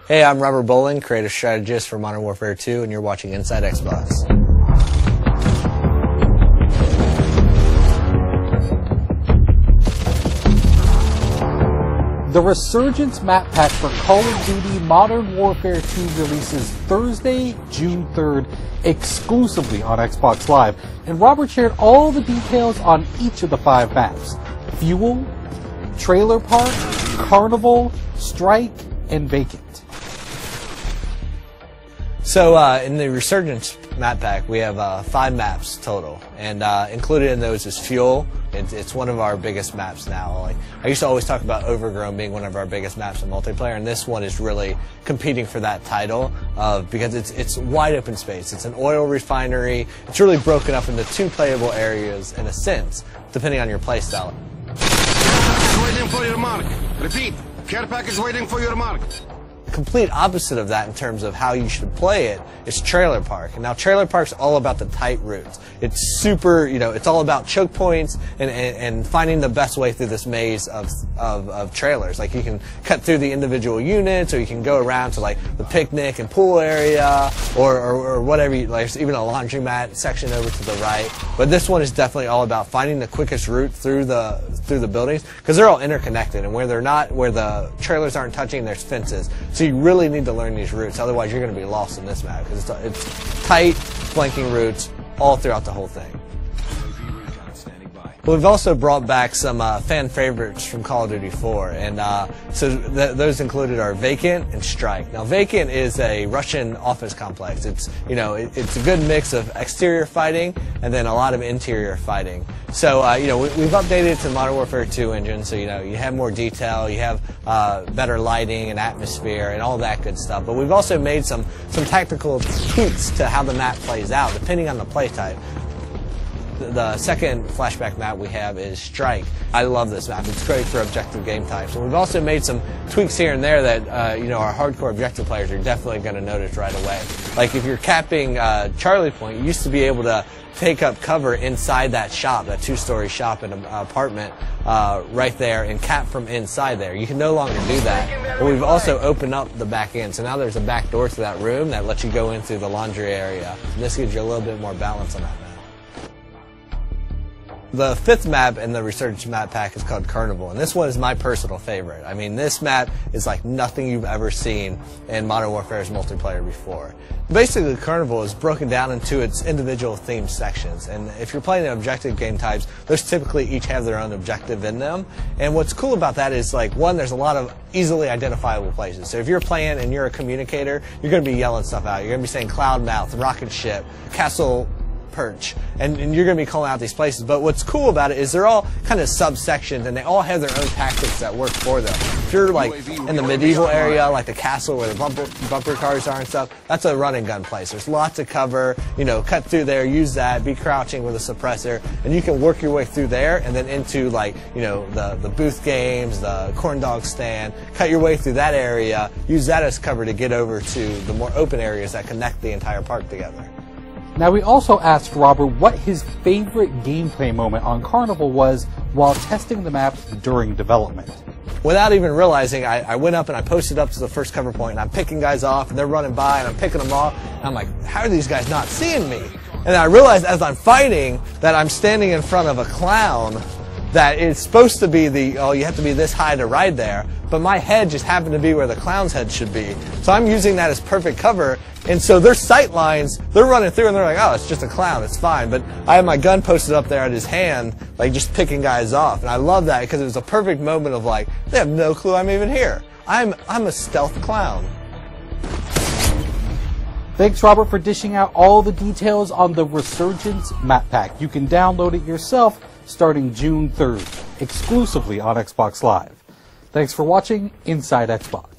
Hey, I'm Robert Bolin, creative strategist for Modern Warfare 2, and you're watching Inside Xbox. The Resurgence map pack for Call of Duty Modern Warfare 2 releases Thursday, June 3rd, exclusively on Xbox Live, and Robert shared all the details on each of the 5 maps: Fuel, Trailer Park, Carnival, Strike, and Vacant. So in the Resurgence map pack, we have 5 maps total, and included in those is Fuel. It's one of our biggest maps now. Like, I used to always talk about Overgrown being one of our biggest maps in multiplayer, and this one is really competing for that title because it's wide open space. It's an oil refinery. It's really broken up into 2 playable areas in a sense, depending on your playstyle. Waiting for your mark. Repeat. Care package waiting for your mark. Complete opposite of that in terms of how you should play it is Trailer Park. And now Trailer Park's all about the tight routes. It's super, it's all about choke points and finding the best way through this maze of trailers. Like, you can cut through the individual units, or you can go around to like the picnic and pool area, or whatever. There's even a laundromat section over to the right. But this one is definitely all about finding the quickest route through the buildings, because they're all interconnected, and where the trailers aren't touching, there's fences. So you really need to learn these routes, otherwise you're going to be lost in this map, because it's tight, flanking routes all throughout the whole thing. We've also brought back some fan favorites from Call of Duty 4, and so those included are Vacant and Strike. Now, Vacant is a Russian office complex. It's it's a good mix of exterior fighting and then a lot of interior fighting. So we've updated it to the Modern Warfare 2 engine, so you have more detail, you have better lighting and atmosphere and all that good stuff. But we've also made some tactical tweaks to how the map plays out depending on the play type. The second flashback map we have is Strike. I love this map. It's great for objective game types. And we've also made some tweaks here and there that our hardcore objective players are definitely going to notice right away. Like, if you're capping Charlie Point, you used to be able to take up cover inside that shop, that 2-story shop in an apartment right there, and cap from inside there. You can no longer do that. But we've also opened up the back end, so now there's a back door to that room that lets you go in through the laundry area. And this gives you a little bit more balance on that map. The 5th map in the Resurgence map pack is called Carnival, and this one is my personal favorite. I mean, this map is like nothing you've ever seen in Modern Warfare's multiplayer before. Basically, Carnival is broken down into its individual themed sections, and if you're playing the objective game types, those typically each have their own objective in them. And what's cool about that is, like, one, there's a lot of easily identifiable places. So if you're playing and you're a communicator, you're going to be yelling stuff out. You're going to be saying Cloud Mouth, Rocket Ship, Castle Perch, and you're going to be calling out these places. But what's cool about it is they're all kind of subsections, and they all have their own tactics that work for them. If you're like in the medieval area, like the castle where the bumper cars are and stuff, that's a run and gun place. There's lots of cover, cut through there, use that, be crouching with a suppressor, and you can work your way through there and then into, like, the booth games, the corn dog stand, cut your way through that area, use that as cover to get over to the more open areas that connect the entire park together. Now, we also asked Robert what his favorite gameplay moment on Carnival was while testing the map during development. Without even realizing, I went up and I posted up to the first cover point, and I'm picking guys off, and they're running by, and I'm picking them off, and I'm like, how are these guys not seeing me? And I realized as I'm fighting that I'm standing in front of a clown that it's supposed to be you have to be this high to ride there, but my head just happened to be where the clown's head should be. So I'm using that as perfect cover, and so their sight lines, they're running through and they're like, oh, it's just a clown, it's fine. But I have my gun posted up there at his hand, like, just picking guys off. And I love that because it was a perfect moment of, like, they have no clue I'm even here. I'm a stealth clown. Thanks, Robert, for dishing out all the details on the Resurgence map pack. You can download it yourself starting June 3rd, exclusively on Xbox Live. Thanks for watching Inside Xbox.